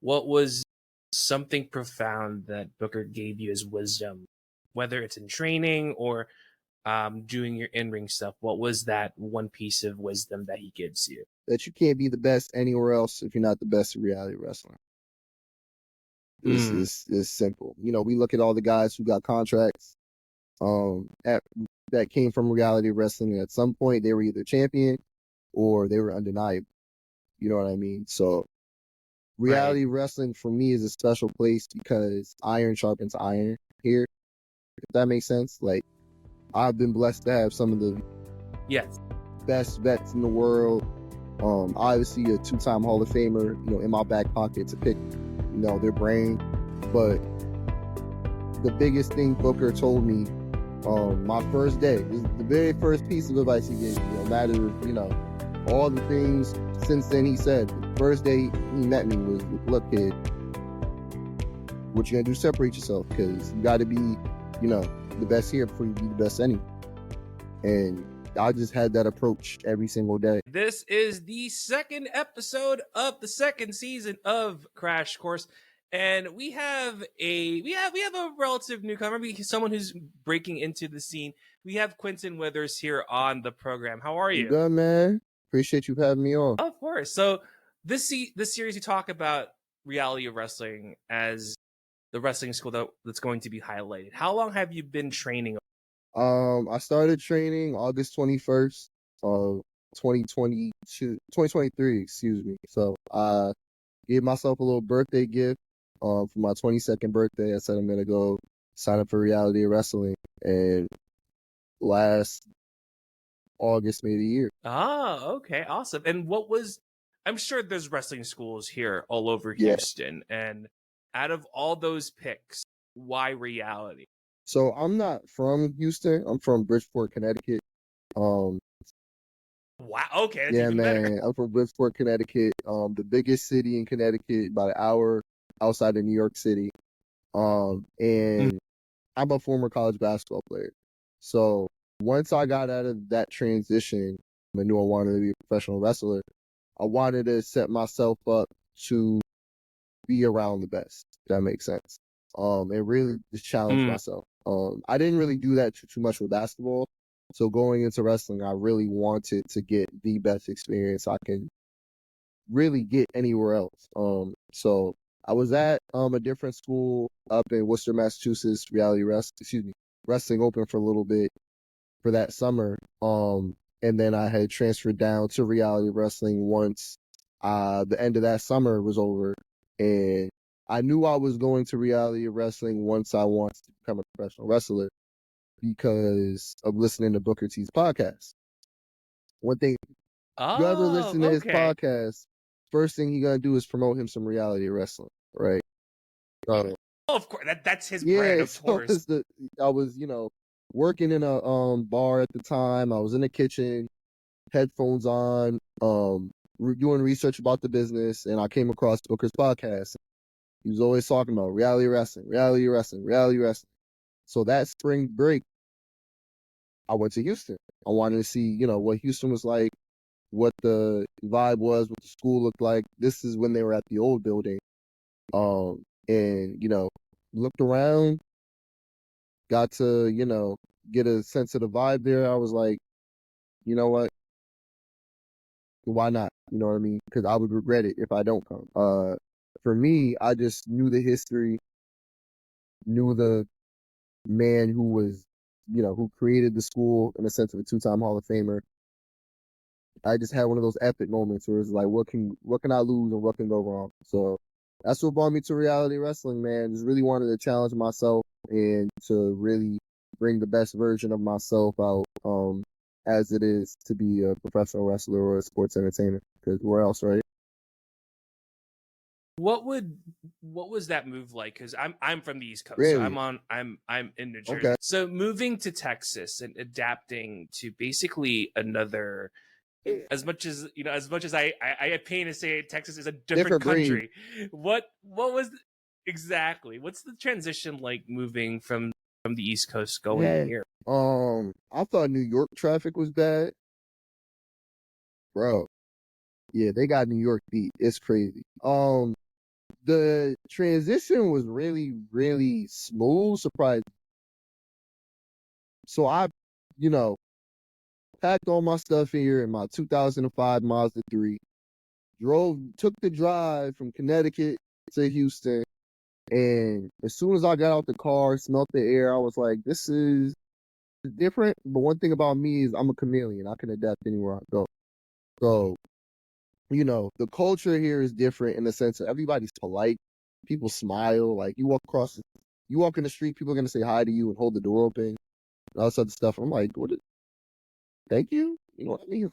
what was something profound that Booker gave you as wisdom, whether it's in training or doing your in-ring stuff? What was that one piece of wisdom that he gives you? That you can't be the best anywhere else if you're not the best in reality wrestling. It's simple. You know, we look at all the guys who got contracts that came from reality wrestling. At some point, they were either champion or they were undeniable. You know what I mean? So reality wrestling for me is a special place because iron sharpens iron here. If that makes sense. Like, I've been blessed to have some of the best vets in the world. Obviously a 2-time Hall of Famer, you know, in my back pocket to pick, you know, their brain. But the biggest thing Booker told me, my first day, the very first piece of advice he gave me, no matter, you know, all the things since then he said, the first day he met me was, look, kid, what you gonna do, separate yourself, because you gotta be, you know, the best here before you be the best anyway. And I just had that approach every single day. This is the second episode of the second season of Crash Course, and we have a relative newcomer, someone who's breaking into the scene. We have Quentin Wynters here on the program. How are you? Good, man. Appreciate you having me on. Of course. So this series, we talk about reality of wrestling as the wrestling school that's going to be highlighted. How long have you been training? I started training August 21st, 2023, excuse me. So I gave myself a little birthday gift for my 22nd birthday. I said I'm gonna go sign up for reality wrestling, and last August made a year. Oh, okay, awesome. And I'm sure there's wrestling schools here all over Houston, and out of all those picks, why reality? So I'm not from Houston. I'm from Bridgeport, Connecticut. Wow. Okay. That's even man. better. I'm from Bridgeport, Connecticut. The biggest city in Connecticut, about an hour outside of New York City. And I'm a former college basketball player. So once I got out of that transition, I knew I wanted to be a professional wrestler. I wanted to set myself up to be around the best. If that makes sense. And really just challenge myself. I didn't really do that too much with basketball. So going into wrestling, I really wanted to get the best experience I can really get anywhere else. So I was at a different school up in Worcester, Massachusetts, Wrestling Open for a little bit for that summer. And then I had transferred down to reality wrestling once the end of that summer was over. And I knew I was going to reality wrestling once I wanted to become a professional wrestler because of listening to Booker T's podcast. One thing, you ever listen to his podcast, first thing you're going to do is promote him some reality wrestling, right? Of course, that's his brand, of course. I was, you know, working in a bar at the time. I was in the kitchen, headphones on, doing research about the business, and I came across Booker's podcast. He was always talking about reality wrestling. So that spring break, I went to Houston. I wanted to see, you know, what Houston was like, what the vibe was, what the school looked like. This is when they were at the old building. And, you know, looked around, got to, you know, get a sense of the vibe there. I was like, you know what? Why not? You know what I mean? Because I would regret it if I don't come. For me, I just knew the history, knew the man who was, you know, who created the school in the sense of a 2-time Hall of Famer. I just had one of those epic moments where it's like, what can I lose and what can go wrong? So that's what brought me to reality wrestling, man. Just really wanted to challenge myself and to really bring the best version of myself out, as it is to be a professional wrestler or a sports entertainer. Because where else, right? What was that move like? Because I'm from the East Coast, Really? so I'm in New Jersey. Okay. So moving to Texas and adapting to basically another, as much as I have pain to say Texas is a different country. What was exactly? What's the transition like moving from the East Coast going here? I thought New York traffic was bad, bro. Yeah, they got New York beat. It's crazy. The transition was really, really smooth, surprising. So I, you know, packed all my stuff here in my 2005 Mazda 3, took the drive from Connecticut to Houston, and as soon as I got out the car, smelt the air, I was like, this is different. But one thing about me is I'm a chameleon. I can adapt anywhere I go. So, the culture here is different in the sense that everybody's polite. People smile. Like you walk in the street, people are gonna say hi to you and hold the door open and all this other stuff. I'm like, thank you. You know what I mean?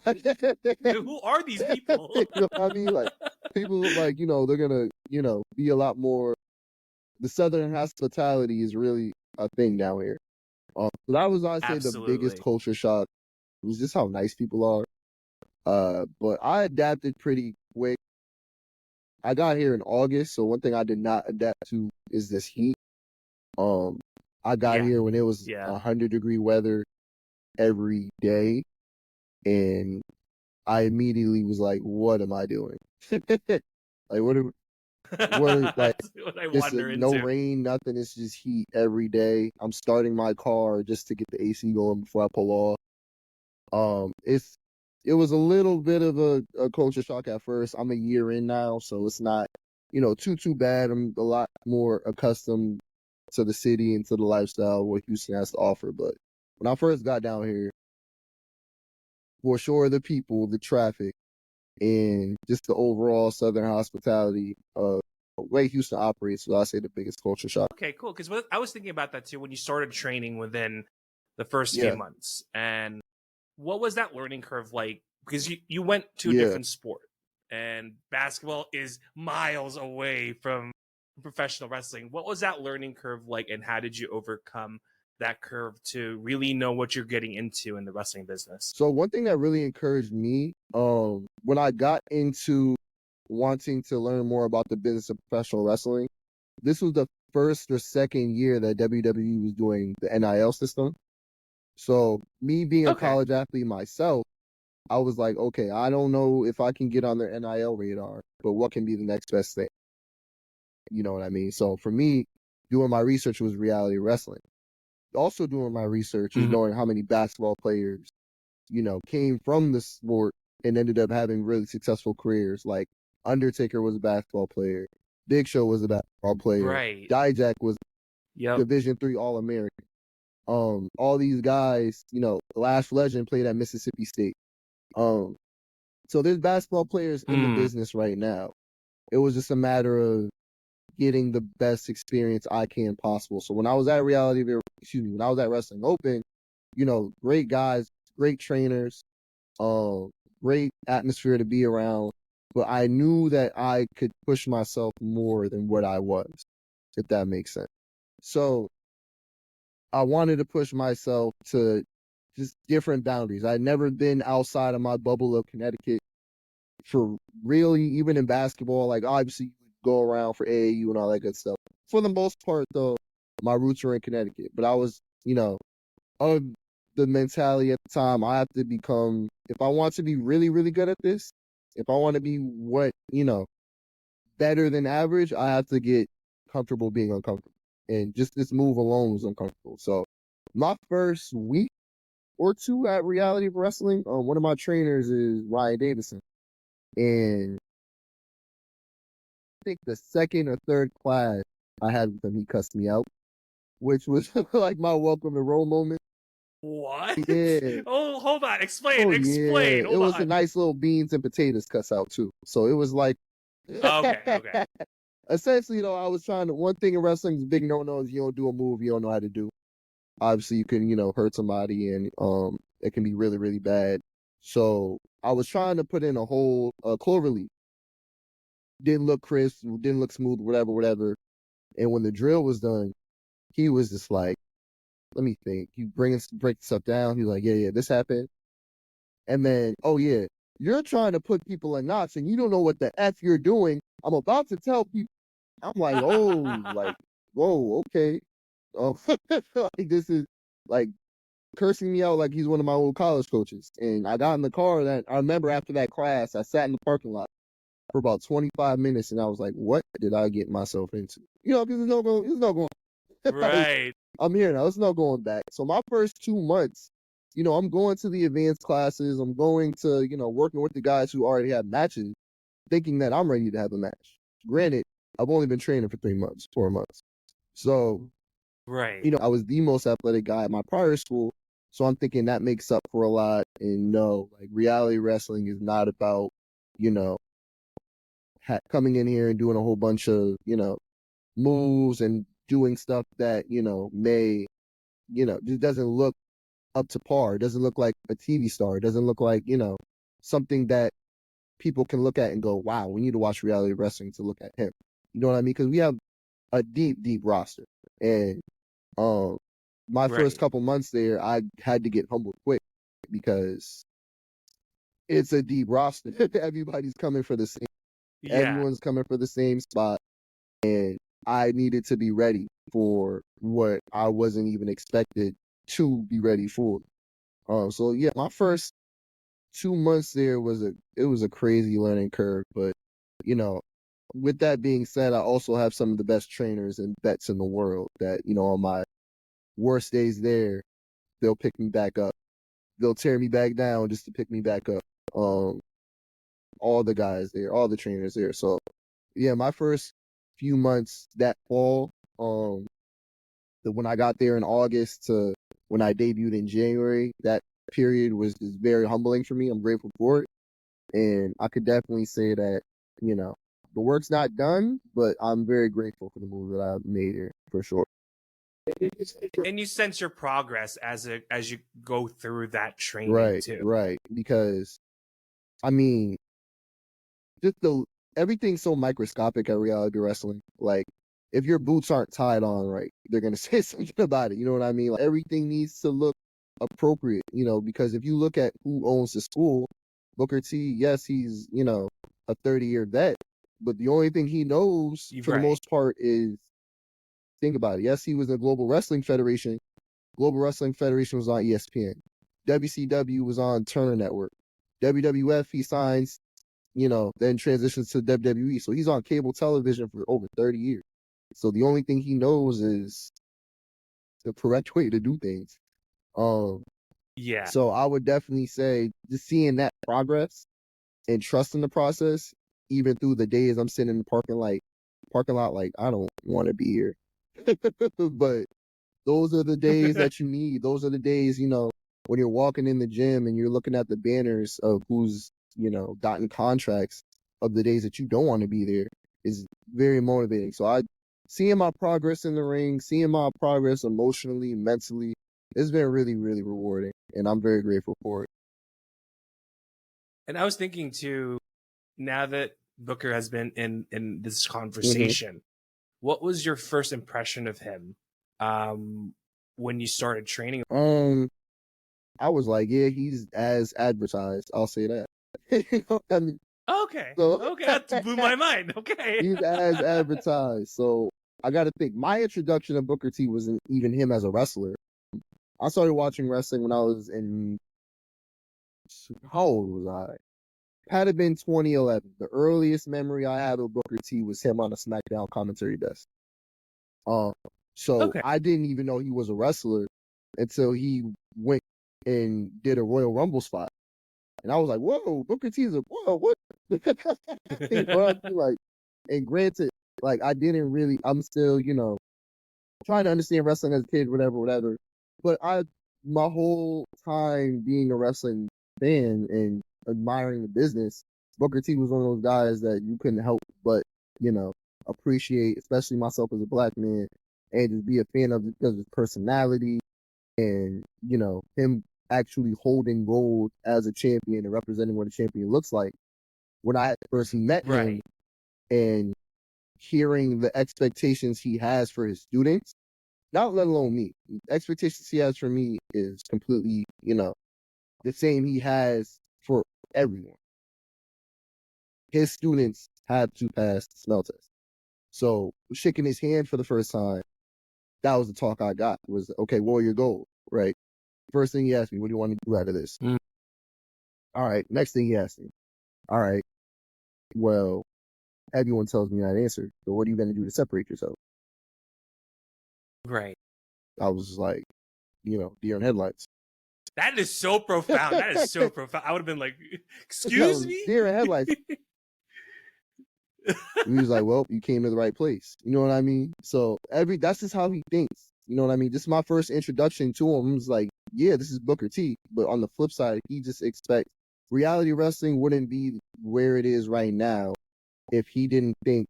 Who are these people? You know what I mean? Like people like, they're gonna, be a lot more. The Southern hospitality is really a thing down here. So that was, I'd say, the biggest Absolutely. culture shock. It was just how nice people are. But I adapted pretty quick. I got here in August, so one thing I did not adapt to is this heat. I got Yeah. here when it was Yeah. 100-degree weather every day, and I immediately was like, "What am I doing? Like, like, That's what I it's wander no into. rain, nothing. It's just heat every day. I'm starting my car just to get the AC going before I pull off. It was a little bit of a culture shock at first. I'm a year in now, so it's not, too bad. I'm a lot more accustomed to the city and to the lifestyle what Houston has to offer. But when I first got down here, for sure, the people, the traffic, and just the overall Southern hospitality, the way Houston operates, so I say the biggest culture shock. Okay, cool. Because I was thinking about that too when you started training within the first few Yeah. months. And what was that learning curve like? Because you went to a Yeah. different sport, and basketball is miles away from professional wrestling. What was that learning curve like, and how did you overcome that curve to really know what you're getting into in the wrestling business? So one thing that really encouraged me, when I got into wanting to learn more about the business of professional wrestling, this was the first or second year that WWE was doing the NIL system. So me being a college athlete myself, I was like, okay, I don't know if I can get on their NIL radar, but what can be the next best thing? You know what I mean? So for me, doing my research was reality wrestling. Also doing my research is knowing how many basketball players, came from the sport and ended up having really successful careers. Like Undertaker was a basketball player. Big Show was a basketball player. Right. Dijak was Yep. Division III All-American. All these guys, Lash Legend played at Mississippi State. So there's basketball players in the business right now. It was just a matter of getting the best experience I can possible. So when I was at when I was at Wrestling Open, great guys, great trainers, great atmosphere to be around. But I knew that I could push myself more than what I was, if that makes sense. So I wanted to push myself to just different boundaries. I'd never been outside of my bubble of Connecticut for really, even in basketball. Like obviously you would go around for AAU and all that good stuff. For the most part though, my roots are in Connecticut. But I was, of the mentality at the time, I have to become, if I want to be really, really good at this, if I want to be better than average, I have to get comfortable being uncomfortable. And just this move alone was uncomfortable. So my first week or two at Reality of Wrestling, one of my trainers is Ryan Davison. And I think the second or third class I had with him, he cussed me out, which was like my welcome to Rome moment. What? Yeah. Oh, hold on. Explain. Oh, Explain. yeah. It Hold was on. a nice little beans and potatoes cuss out, too. So it was like. Okay. Essentially, though, I was trying to. One thing in wrestling is big no-no is you don't do a move you don't know how to do. Obviously, you can, hurt somebody and it can be really, really bad. So I was trying to put in a whole clover leaf. Didn't look crisp, didn't look smooth, whatever. And when the drill was done, he was just like, let me think. He break stuff down. He was like, yeah, this happened. And then, oh yeah, you're trying to put people in knots and you don't know what the F you're doing. I'm about to tell people. I'm like, oh, like, whoa, okay. Oh, like this is like cursing me out like he's one of my old college coaches. And I got in the car that I remember after that class, I sat in the parking lot for about 25 minutes, and I was like, what did I get myself into? Because it's no going. Right. I'm here now. It's no going back. So my first 2 months, I'm going to the advanced classes. I'm going to, working with the guys who already have matches, thinking that I'm ready to have a match. Granted, I've only been training for 3 months, 4 months. So, right. I was the most athletic guy at my prior school. So I'm thinking that makes up for a lot. And no, like reality wrestling is not about, you know, coming in here and doing a whole bunch of, moves and doing stuff that, may, just doesn't look up to par. It doesn't look like a TV star. It doesn't look like, something that people can look at and go, wow, we need to watch reality wrestling to look at him. You know what I mean? Because we have a deep, deep roster. And my first Right. couple months there, I had to get humbled quick because it's a deep roster. Everybody's coming for the same. Yeah. Everyone's coming for the same spot. And I needed to be ready for what I wasn't even expected to be ready for. So yeah, my first 2 months there was a crazy learning curve. But with that being said, I also have some of the best trainers and vets in the world that, on my worst days there, they'll pick me back up. They'll tear me back down just to pick me back up. All the guys there, all the trainers there. So yeah, my first few months that fall, when I got there in August to when I debuted in January, that period was just very humbling for me. I'm grateful for it. And I could definitely say that, the work's not done, but I'm very grateful for the move that I made here for sure. And you sense your progress as you go through that training too. Right. Because I mean, just everything's so microscopic at reality wrestling. Like, if your boots aren't tied on right, they're gonna say something about it. You know what I mean? Like, everything needs to look appropriate. Because if you look at who owns the school, Booker T, yes, he's a 30-year vet, but the only thing he knows for the most part is, think about it. Yes, he was in the Global Wrestling Federation. Global Wrestling Federation was on ESPN. WCW was on Turner Network. WWF, he signs, then transitions to WWE. So he's on cable television for over 30 years. So the only thing he knows is the correct way to do things. Yeah. So I would definitely say just seeing that progress and trusting the process, even through the days I'm sitting in the parking lot, like, I don't want to be here. But those are the days that you need. Those are the days, when you're walking in the gym and you're looking at the banners of who's, gotten contracts of the days that you don't want to be there is very motivating. So seeing my progress in the ring, seeing my progress emotionally, mentally, it's been really, really rewarding. And I'm very grateful for it. And I was thinking too, now that Booker has been in this conversation, what was your first impression of him when you started training? I was like, yeah, he's as advertised. I'll say that. I mean, okay. so, Okay, that blew my mind. Okay. he's as advertised. So I got to think. My introduction of Booker T wasn't even him as a wrestler. I started watching wrestling when I was in, how old was I? Had it been 2011. The earliest memory I have of Booker T was him on a SmackDown commentary desk. So I didn't even know he was a wrestler until he went and did a Royal Rumble spot. And I was like, whoa, Booker T is what? You know what I mean? Like, and granted, like, I'm still, trying to understand wrestling as a kid, whatever. But my whole time being a wrestling fan and admiring the business, Booker T was one of those guys that you couldn't help but, appreciate, especially myself as a black man, and just be a fan of because of his personality and, him actually holding gold as a champion and representing what a champion looks like. When I first met him and hearing the expectations he has for his students, not let alone me, the expectations he has for me is completely, the same he has for everyone. His students have to pass the smell test. So shaking his hand for the first time, that was the talk I got was, okay, what are your goals, right? First thing he asked me, what do you want to do out of this? All right. Next thing he asked me, all right, well, everyone tells me that answer. So what are you going to do to separate yourself? Right. I was just like, deer in headlights. That is so profound. That is so profound. I would have been like, excuse me? Deer in headlights. And he was like, well, you came to the right place. You know what I mean? So that's just how he thinks. You know what I mean? This is my first introduction to him. I was like, yeah, this is Booker T. But on the flip side, he just expects reality wrestling wouldn't be where it is right now if he didn't think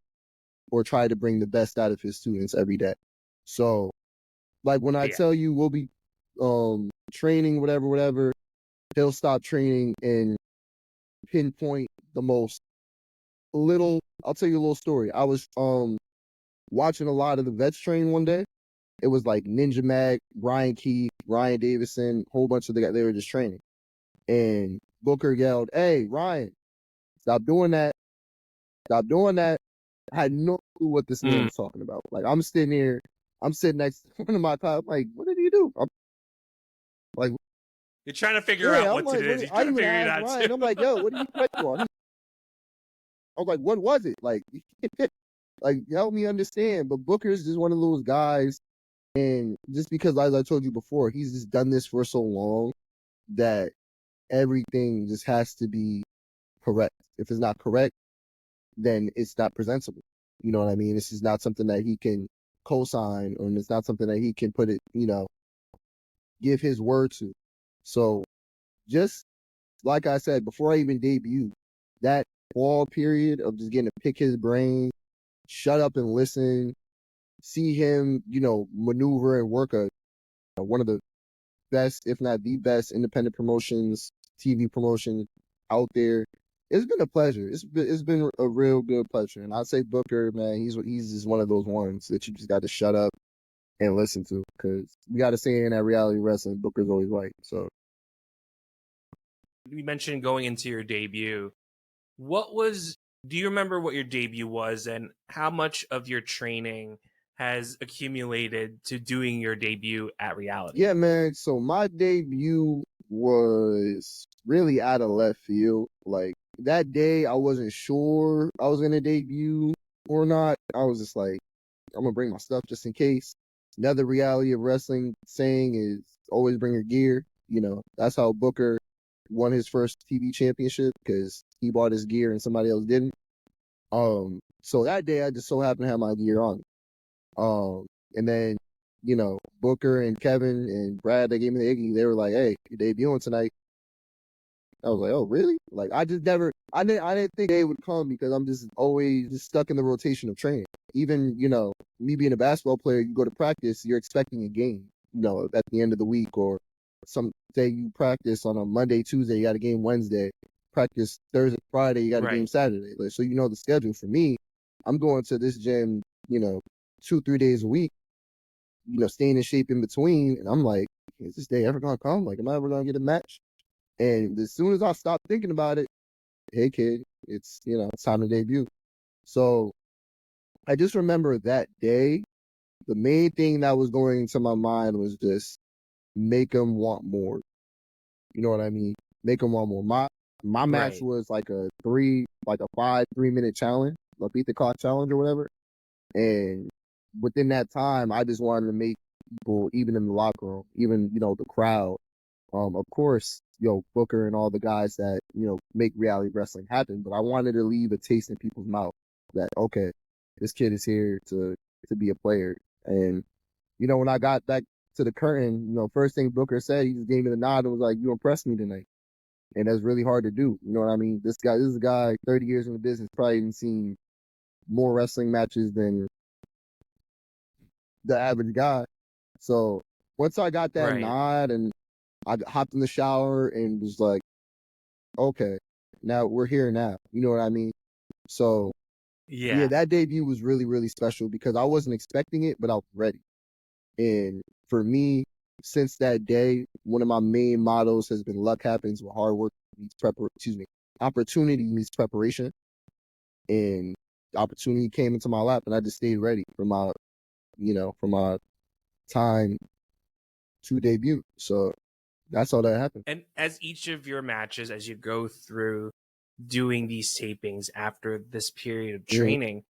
or try to bring the best out of his students every day. So, like when I tell you we'll be training, whatever, he'll stop training and pinpoint the most I'll tell you a little story. I was watching a lot of the vets train one day. It was like Ninja Mag, Brian Keith, Ryan Davison, whole bunch of the guys. They were just training. And Booker yelled, "Hey, Ryan, stop doing that. Stop doing that." I had no clue what this man was talking about. Like, I'm sitting next to one of my top, like, what did he do? I'm like, you're trying to figure out what it is. You're trying to figure it out Ryan, too. I'm like, yo, what did he fight you on? I was like, what was it? Like, like, help me understand. But Booker's just one of those guys. And just because, as I told you before, he's just done this for so long that everything just has to be correct. If it's not correct, then it's not presentable. You know what I mean? This is not something that he can co-sign, or it's not something that he can put it, give his word to. So just like I said, before I even debuted, that fall period of just getting to pick his brain, shut up and listen, see him, maneuver and work one of the best, if not the best, independent promotions, TV promotion out there. It's been a pleasure. It's been a real good pleasure. And I'd say Booker, man, he's just one of those ones that you just got to shut up and listen to, because we got to say in that reality wrestling, Booker's always right. So You mentioned going into your debut. Do you remember what your debut was, and how much of your training has accumulated to doing your debut at reality? Yeah, man. So my debut was really out of left field. Like, that day, I wasn't sure I was going to debut or not. I was just like, I'm going to bring my stuff just in case. Another reality of wrestling saying is always bring your gear. That's how Booker won his first TV championship, because he bought his gear and somebody else didn't. So that day I just so happened to have my gear on. And then, Booker and Kevin and Brad, they gave me the Iggy. They were like, "Hey, you're debuting tonight." I was like, "Oh, really?" Like, I didn't think they would come, because I'm just always just stuck in the rotation of training. Even, me being a basketball player, you go to practice, you're expecting a game, at the end of the week, or some day you practice on a Monday, Tuesday, you got a game Wednesday, practice Thursday, Friday, you got a game Saturday. Like, so the schedule. For me, I'm going to this gym, 2-3 days a week, staying in shape in between. And I'm like, is this day ever gonna come? Like, am I ever gonna get a match? And as soon as I stopped thinking about it, hey kid, it's it's time to debut. So I just remember that day, the main thing that was going into my mind was just make them want more. You know what I mean? Make them want more. My match was like a 3-minute challenge, a beat the clock challenge or whatever. And within that time, I just wanted to make people, even in the locker room, even, the crowd, of course, Booker and all the guys that, make reality wrestling happen. But I wanted to leave a taste in people's mouth that, okay, this kid is here to be a player. And, when I got back to the curtain, first thing Booker said, he just gave me the nod and was like, "You impressed me tonight." And that's really hard to do. You know what I mean? This is a guy, 30 years in the business, probably even seen more wrestling matches than the average guy. So once I got that nod, and I hopped in the shower and was like, okay, now we're here now. You know what I mean? So yeah, that debut was really, really special, because I wasn't expecting it, but I was ready. And for me, since that day, one of my main mottos has been luck happens when hard work meets opportunity meets preparation. And the opportunity came into my lap, and I just stayed ready for my time to debut. So that's all that happened. And as each of your matches, as you go through doing these tapings after this period of training,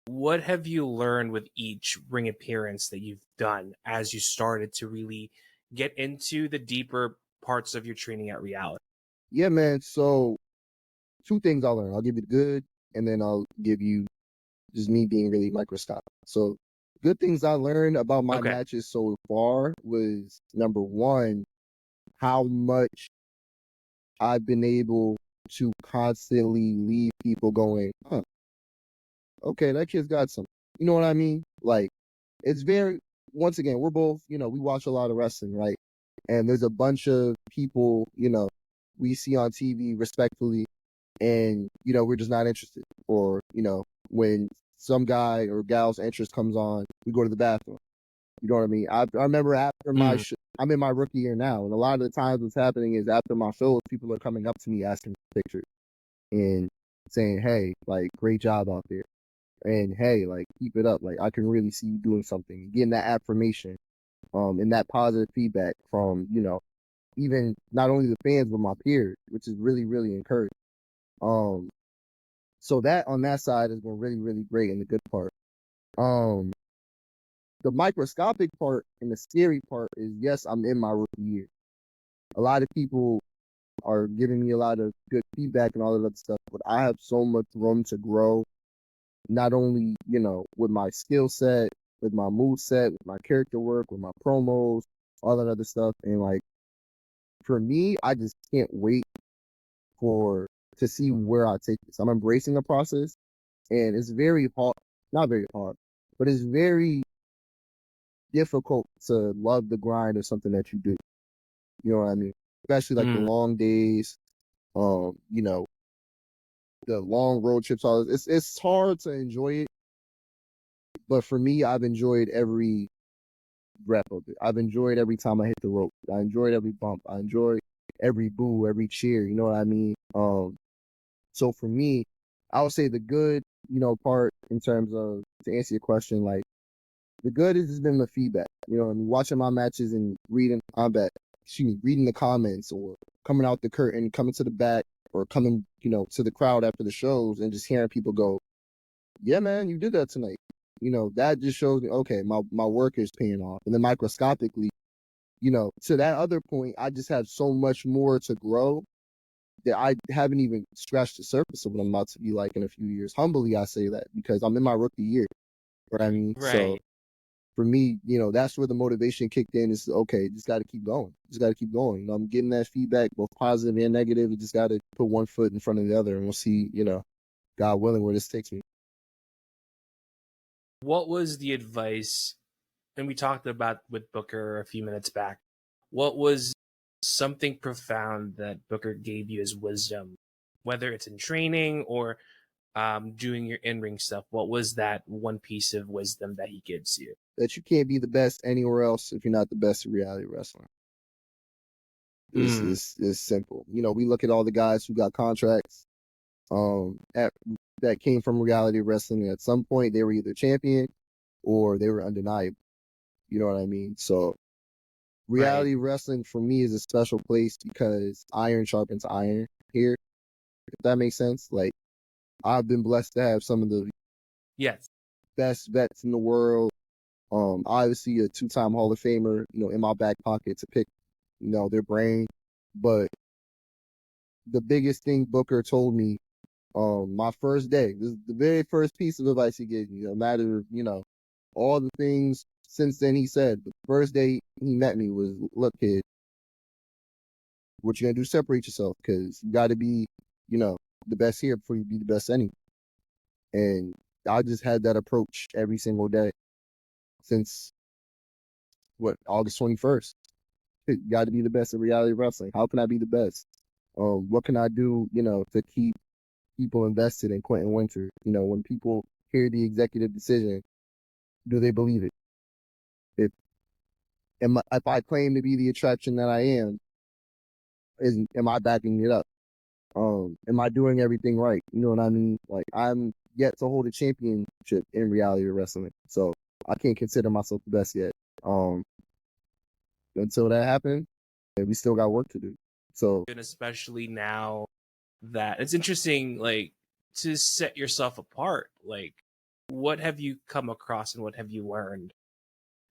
what have you learned with each ring appearance that you've done as you started to really get into the deeper parts of your training at reality? Yeah, man. So 2 things I learned. I'll give you the good, and then I'll give you just me being really microscopic. So good things I learned about my Okay. matches so far was, number 1, how much I've been able to constantly leave people going, huh, okay, that kid's got something. You know what I mean? Like, it's very, once again, we're both, we watch a lot of wrestling, right? And there's a bunch of people, we see on TV respectfully, and, we're just not interested. Or, when some guy or gal's interest comes on, we go to the bathroom. You know what I mean? I remember after my I'm in my rookie year now, and a lot of the times what's happening is after my shows, people are coming up to me asking for pictures and saying, hey, like, great job out there. And hey, like, keep it up. Like, I can really see you doing something. Getting that affirmation, and that positive feedback from, even not only the fans, but my peers, which is really, really encouraging. Um, so that on that side has been really, really great in the good part. The microscopic part and the scary part is, yes, I'm in my rookie year. A lot of people are giving me a lot of good feedback and all of that stuff, but I have so much room to grow, not only, with my skill set, with my move set, with my character work, with my promos, all that other stuff. And like, for me, I just can't wait to see where I take this. I'm embracing the process, and it's very hard, not very hard, but it's very difficult to love the grind of something that you do. You know what I mean? Especially like the long days, the long road trips. All this. It's hard to enjoy it, but for me, I've enjoyed every rep of it. I've enjoyed every time I hit the rope. I enjoyed every bump. I enjoyed every boo, every cheer. You know what I mean? So for me, I would say the good, part in terms of, to answer your question, like, the good has been the feedback. You know, I mean, watching my matches and reading the comments, or coming out the curtain, coming to the back, or coming, to the crowd after the shows and just hearing people go, yeah, man, you did that tonight. That just shows me, okay, my work is paying off. And then microscopically, to that other point, I just have so much more to grow that I haven't even scratched the surface of what I'm about to be like in a few years. Humbly, I say that because I'm in my rookie year. What I mean? So Right. for me, that's where the motivation kicked in. Is, okay, just got to keep going. Just got to keep going. I'm getting that feedback, both positive and negative. You just got to put one foot in front of the other, and we'll see, God willing, where this takes me. What was the advice? And we talked about with Booker a few minutes back. What was something profound that Booker gave you as wisdom, whether it's in training or doing your in-ring stuff? What was that one piece of wisdom that he gives you? That you can't be the best anywhere else if you're not the best in reality wrestling. It's simple. We look at all the guys who got contracts that came from reality wrestling. At some point, they were either champion or they were undeniable. You know what I mean? So reality wrestling for me is a special place because iron sharpens iron here. If that makes sense. Like, I've been blessed to have some of the best vets in the world. Obviously a 2-time Hall of Famer, in my back pocket to pick, their brain. But the biggest thing Booker told me, my first day, this is the very first piece of advice he gave me, no matter, all the things since then he said, the first day he met me was, look, kid, what you gonna do? Separate yourself, because you got to be, the best here before you be the best anywhere. And I just had that approach every single day since August 21st. You got to be the best at reality wrestling. How can I be the best? What can I do, to keep people invested in Quentin Wynters? When people hear the executive decision, do they believe it? If I claim to be the attraction that I am I backing it up? Am I doing everything right? You know what I mean? Like, I'm yet to hold a championship in reality wrestling, so I can't consider myself the best yet. Until that happens, and we still got work to do. So, and especially now that. It's interesting, like, to set yourself apart. Like, what have you come across and what have you learned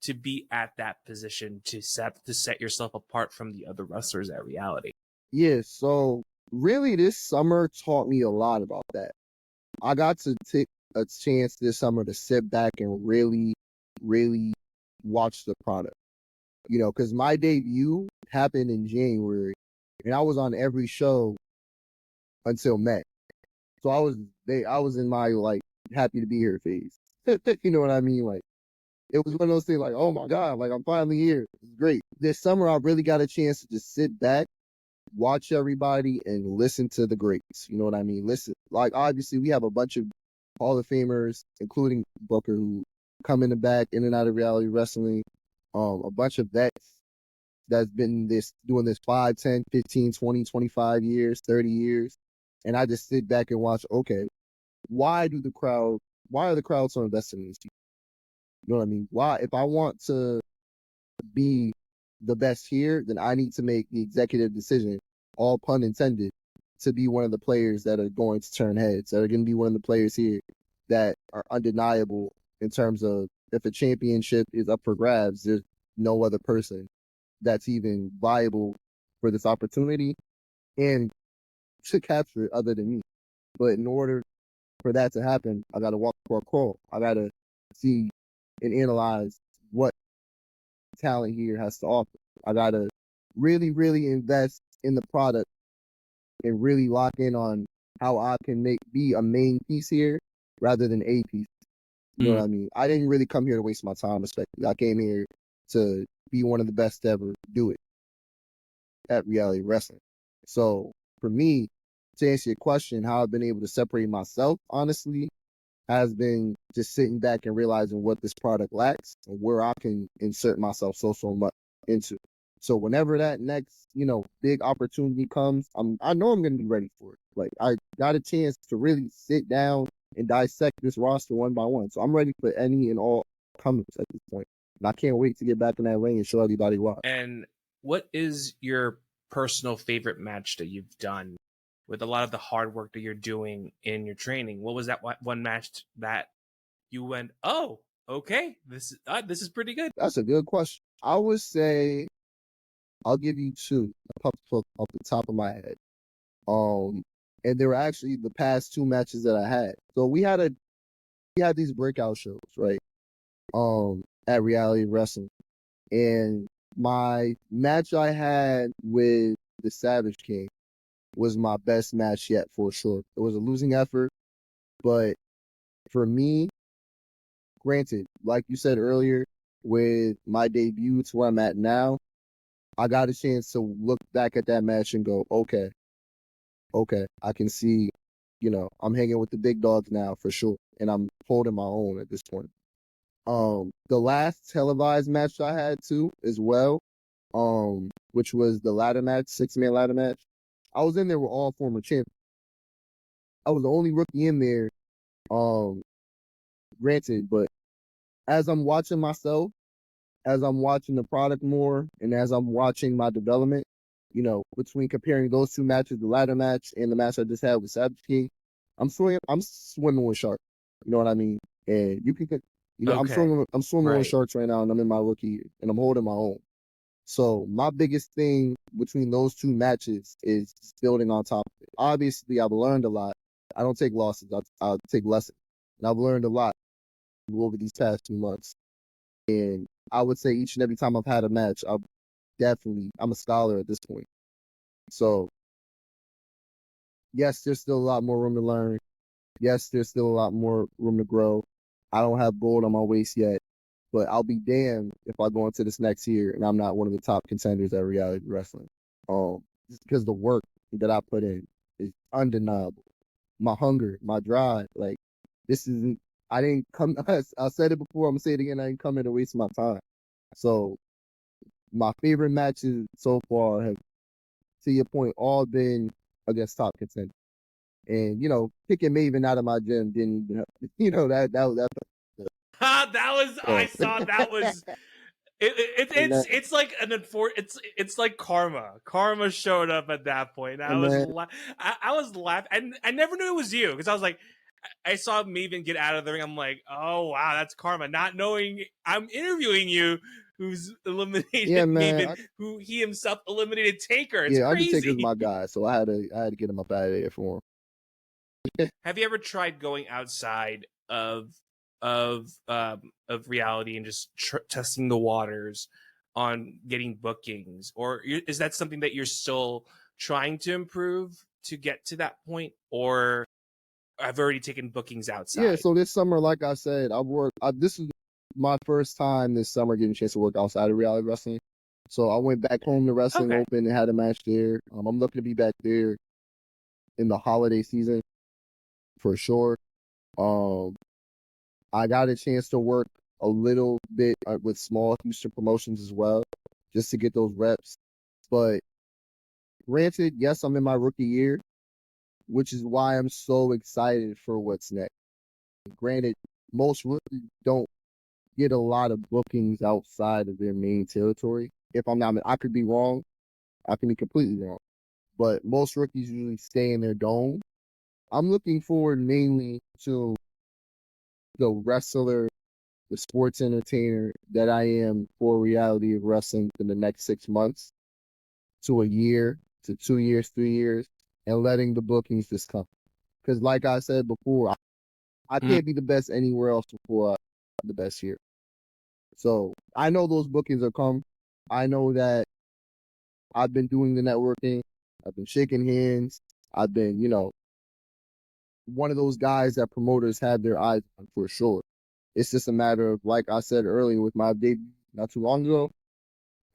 to be at that position to set yourself apart from the other wrestlers at Reality? Yeah, so really this summer taught me a lot about that. I got to take a chance this summer to sit back and really, really watch the product. You know, because my debut happened in January, and I was on every show until May. So I was in my like happy to be here phase. You know what I mean? Like it was one of those things like, oh my God, like I'm finally here. It's great. This summer I really got a chance to just sit back, watch everybody, and listen to the greats. You know what I mean? Listen, like obviously we have a bunch of Hall of Famers, including Booker, who come in the back, in and out of reality wrestling. A bunch of vets that's been doing this 5, 10, 15, 20, 25 years, 30 years. And I just sit back and watch, okay, why are the crowd so invested in these people? You know what I mean? Why, if I want to be the best here, then I need to make the executive decision, all pun intended, to be one of the players that are going to turn heads, that are going to be one of the players here that are undeniable in terms of if a championship is up for grabs, there's no other person that's even viable for this opportunity and to capture it other than me. But in order for that to happen, I got to walk or crawl. I got to see and analyze what talent here has to offer. I got to really, really invest in the product and really lock in on how I can be a main piece here rather than a piece. You know what I mean? I didn't really come here to waste my time, respectively. I came here to be one of the best to ever do it at reality wrestling. So for me, to answer your question, how I've been able to separate myself, honestly, has been just sitting back and realizing what this product lacks and where I can insert myself so much into. So whenever that next, big opportunity comes, I know I'm going to be ready for it. Like I got a chance to really sit down and dissect this roster one by one. So I'm ready for any and all comers at this point. And I can't wait to get back in that ring and show everybody why. And what is your personal favorite match that you've done with a lot of the hard work that you're doing in your training? What was that one match that you went, oh, okay, this is pretty good? That's a good question. I would say I'll give you two off the top of my head. And they were actually the past two matches that I had. So we had these breakout shows, right? At Reality Wrestling. And my match I had with the Savage King was my best match yet for sure. It was a losing effort, but for me, granted, like you said earlier, with my debut to where I'm at now, I got a chance to look back at that match and go, okay, I can see, I'm hanging with the big dogs now for sure. And I'm holding my own at this point. The last televised match I had too, as well, which was the ladder match, 6-man ladder match. I was in there with all former champions. I was the only rookie in there, granted, but as I'm watching myself, as I'm watching the product more, and as I'm watching my development, between comparing those two matches, the ladder match and the match I just had with Savage King, I'm swimming with sharks. You know what I mean? And you can, Okay. I'm swimming Right. with sharks right now, and I'm in my rookie year, and I'm holding my own. So my biggest thing between those two matches is building on top of it. Obviously, I've learned a lot. I don't take losses. I'll take lessons. And I've learned a lot over these past 2 months. And I would say each and every time I've had a match, I'm a scholar at this point. So yes, there's still a lot more room to learn. Yes, there's still a lot more room to grow. I don't have gold on my waist yet, but I'll be damned if I go into this next year and I'm not one of the top contenders at reality wrestling. Just because the work that I put in is undeniable. My hunger, my drive, like this isn't. I didn't come. I said it before. I'm gonna say it again. I didn't come here to waste my time. So my favorite matches so far have, to your point, all been against top contenders. And picking Maven out of my gym didn't even help. That That was, so. I saw that was It's like it's like karma. Karma showed up at that point. And I was laughing. And I never knew it was you because I was like, I saw Maven get out of the ring. I'm like, oh wow, that's karma. Not knowing I'm interviewing you, who's eliminated Maven, who he himself eliminated Taker. It's crazy. Undertaker's my guy, so I had to get him up out of there for him. Have you ever tried going outside of reality and just testing the waters on getting bookings, or is that something that you're still trying to improve to get to that point, or I've already taken bookings outside? Yeah, so this summer, like I said, this is my first time this summer getting a chance to work outside of reality wrestling. So I went back home to Wrestling Open and had a match there. I'm looking to be back there in the holiday season for sure. I got a chance to work a little bit with small Houston promotions as well, just to get those reps. But granted, yes, I'm in my rookie year, which is why I'm so excited for what's next. Granted, most rookies don't get a lot of bookings outside of their main territory. If I'm not, I could be wrong. I can be completely wrong. But most rookies usually stay in their dome. I'm looking forward mainly to the wrestler, the sports entertainer that I am for reality of wrestling in the next 6 months to a year to 2 years, 3 years, and letting the bookings just come. Because like I said before, I can't be the best anywhere else before I'm the best here. So I know those bookings will come. I know that I've been doing the networking. I've been shaking hands. I've been, one of those guys that promoters have their eyes on for sure. It's just a matter of, like I said earlier with my debut not too long ago,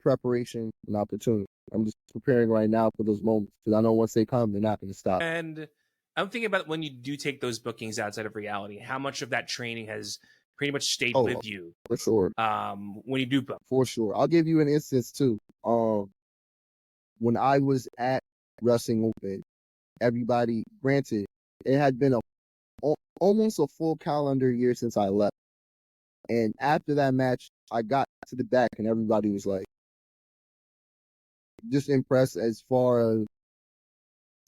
preparation and opportunity. I'm just preparing right now for those moments because I know once they come, they're not going to stop. And I'm thinking about when you do take those bookings outside of reality, how much of that training has pretty much stayed with you? For sure. When you do book. For sure. I'll give you an instance too. When I was at Wrestling Open, everybody, granted, it had been almost a full calendar year since I left. And after that match, I got to the back and everybody was like, just impressed as far as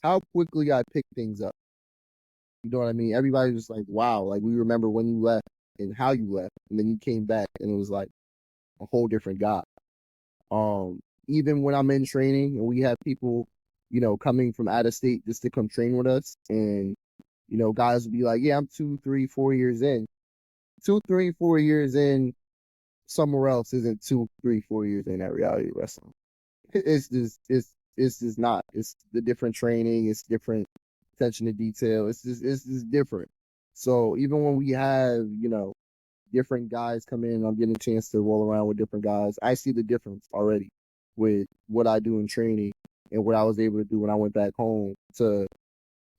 how quickly I picked things up. You know what I mean? Everybody was like, wow, like we remember when you left and how you left. And then you came back and it was like a whole different guy. Even when I'm in training and we have people, coming from out of state just to come train with us, and guys will be like, yeah, I'm 2, 3, 4 years in. 2, 3, 4 years in somewhere else isn't 2, 3, 4 years in at reality wrestling. It's just not. It's the different training. It's different attention to detail. It's just different. So even when we have, different guys come in, I'm getting a chance to roll around with different guys. I see the difference already with what I do in training and what I was able to do when I went back home to,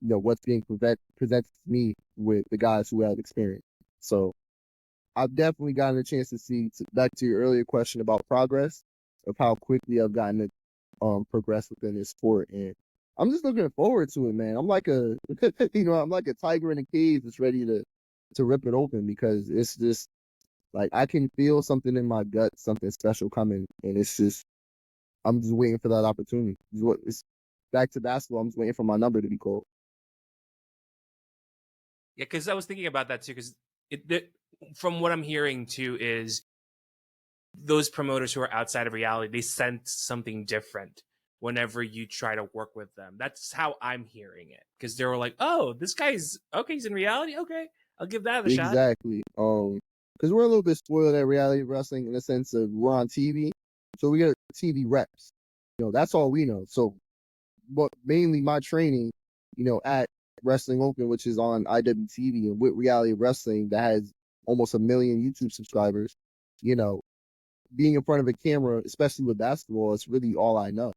what's being presented to me with the guys who have experience. So I've definitely gotten a chance to see, back to your earlier question about progress, of how quickly I've gotten to progress within this sport. And I'm just looking forward to it, man. I'm like I'm like a tiger in a cage that's ready to rip it open, because it's just like I can feel something in my gut, something special coming, and it's just I'm just waiting for that opportunity. It's back to basketball. I'm just waiting for my number to be called. Yeah, because I was thinking about that too. Because from what I'm hearing too is those promoters who are outside of reality, they sense something different whenever you try to work with them. That's how I'm hearing it, because they were like, "Oh, this guy's okay. He's in reality. Okay, I'll give that a shot." Exactly. Because we're a little bit spoiled at reality wrestling in the sense of we're on TV, so we get TV reps. That's all we know. So, but mainly my training, at Wrestling Open, which is on IWTV, and with reality wrestling that has almost 1 million YouTube subscribers, being in front of a camera, especially with basketball, is really all I know.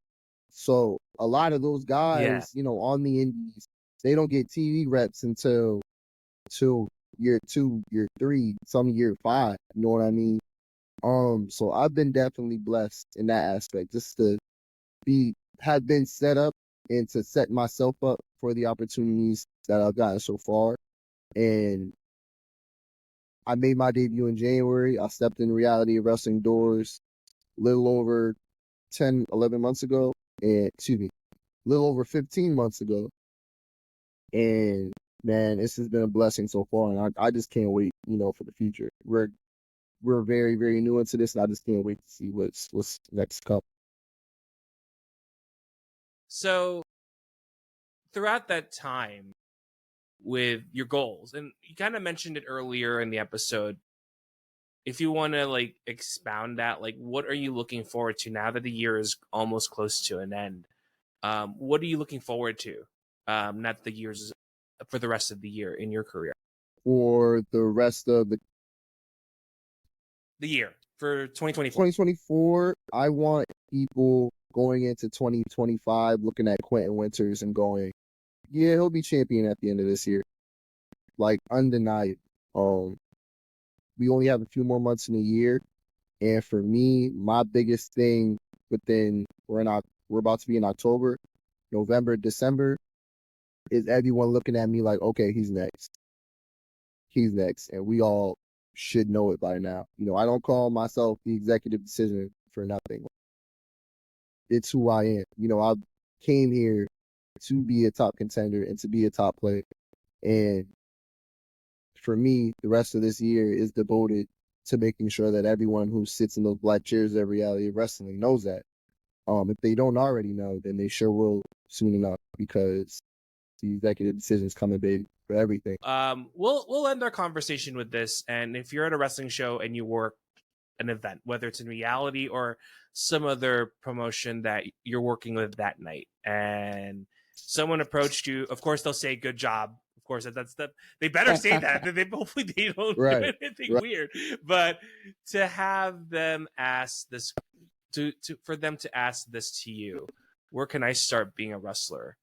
So a lot of those guys, on the indies, they don't get TV reps until year 2, year 3, some year 5. You know what I mean? So I've been definitely blessed in that aspect, just to have been set up and to set myself up for the opportunities that I've gotten so far. And I made my debut in January. I stepped in reality of wrestling doors little over 10, 11 months ago, and excuse me, a little over 15 months ago. And man, this has been a blessing so far, and I just can't wait, for the future. We're very, very new into this, and I just can't wait to see what's next to come. So throughout that time with your goals, and you kind of mentioned it earlier in the episode, if you want to like expound that, like what are you looking forward to now that the year is almost close to an end? What are you looking forward to? Not the years for the rest of the year in your career. For the rest of the year for 2024. 2024, I want people going into 2025 looking at Quentin Wynters and going, yeah, he'll be champion at the end of this year. Like, undeniable. We only have a few more months in a year. And for me, my biggest thing we're about to be in October, November, December, is everyone looking at me like, okay, he's next. He's next. And we all should know it by now. I don't call myself the executive decision for nothing. It's who I am. I came here to be a top contender and to be a top player. And for me, the rest of this year is devoted to making sure that everyone who sits in those black chairs at Reality of Wrestling knows that. If they don't already know, then they sure will soon enough, because the executive decision is coming, baby, for everything. We'll end our conversation with this. And if you're at a wrestling show and you work an event, whether it's in Reality or some other promotion that you're working with that night, and someone approached you, of course they'll say good job. Of course, they better say that. Hopefully they don't do anything weird. But to have them ask this, for them to ask this to you, where can I start being a wrestler?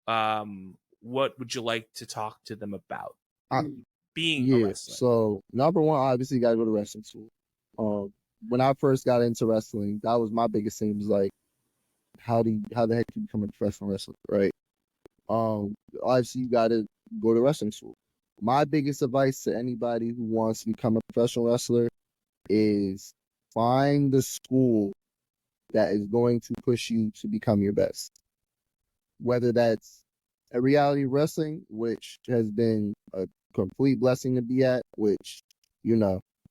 What would you like to talk to them about? Being a wrestler. So number one, obviously you gotta go to wrestling school. When I first got into wrestling, that was my biggest thing, was like, how the heck do you become a professional wrestler, right? Obviously you gotta go to wrestling school. My biggest advice to anybody who wants to become a professional wrestler is find the school that is going to push you to become your best. Whether that's a Reality Wrestling, which has been a complete blessing to be at, which,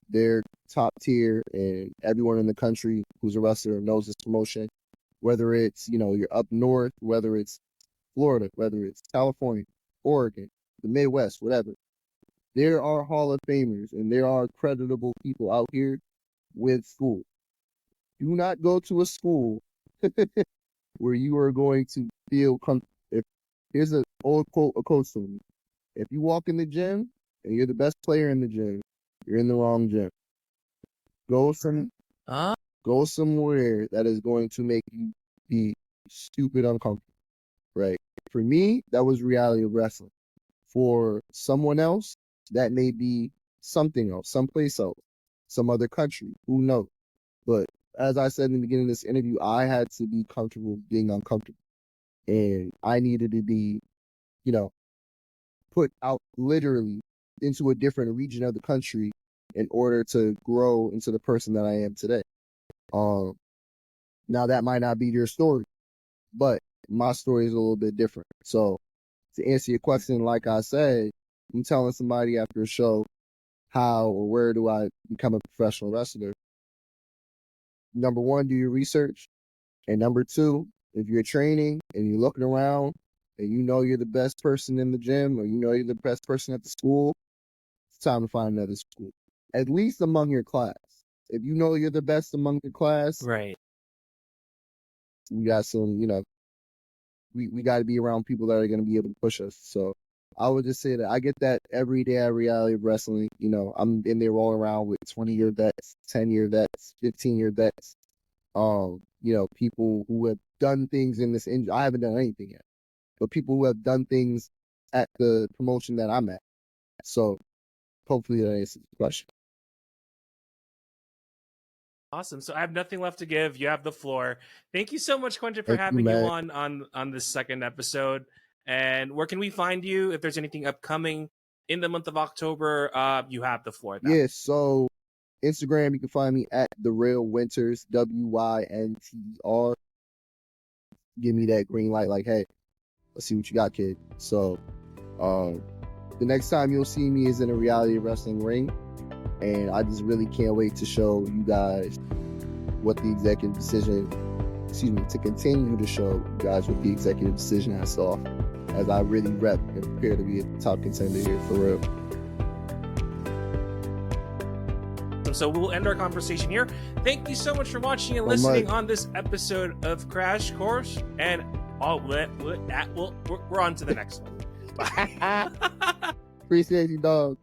they're top tier, and everyone in the country who's a wrestler knows this promotion. Whether it's, you're up north, whether it's Florida, whether it's California, Oregon, the Midwest, whatever. There are Hall of Famers and there are creditable people out here with school. Do not go to a school where you are going to feel comfortable. Here's an old quote, a coach told me. If you walk in the gym and you're the best player in the gym, you're in the wrong gym. Go somewhere that is going to make you be stupid uncomfortable, right? For me, that was Reality of Wrestling. For someone else, that may be something else, someplace else, some other country, who knows? But as I said in the beginning of this interview, I had to be comfortable being uncomfortable. And I needed to be, put out literally into a different region of the country in order to grow into the person that I am today. Now that might not be your story, but my story is a little bit different. So to answer your question, like I said, I'm telling somebody after a show, how or where do I become a professional wrestler? Number one, do your research. And number two, if you're training and you're looking around and you're the best person in the gym, or you're the best person at the school, it's time to find another school. At least among your class. If you're the best among your class, right? We got some, we got to be around people that are going to be able to push us. So I would just say that I get that every day at Reality of Wrestling. I'm in there rolling around with 20-year vets, 10-year vets, 15-year vets. People who have done things in this industry. I haven't done anything yet, but people who have done things at the promotion that I'm at. So hopefully that answers the question. Awesome. So I have nothing left to give. You have the floor. Thank you so much, Quentin, for having you on the second episode. And where can we find you if there's anything upcoming in the month of October? You have the floor. Yeah. So Instagram, you can find me at The Real Wynters, WYNTER. Give me that green light, like, hey, let's see what you got, kid. So, the next time you'll see me is in a reality wrestling ring, and I just really can't wait to show you guys what the executive decision, to continue to show you guys what the executive decision has off, as I really rep and prepare to be a top contender here for real. So we'll end our conversation here. Thank you so much for watching and listening on this episode of Crash Course, and we're on to the next one. Bye. Appreciate you, dog.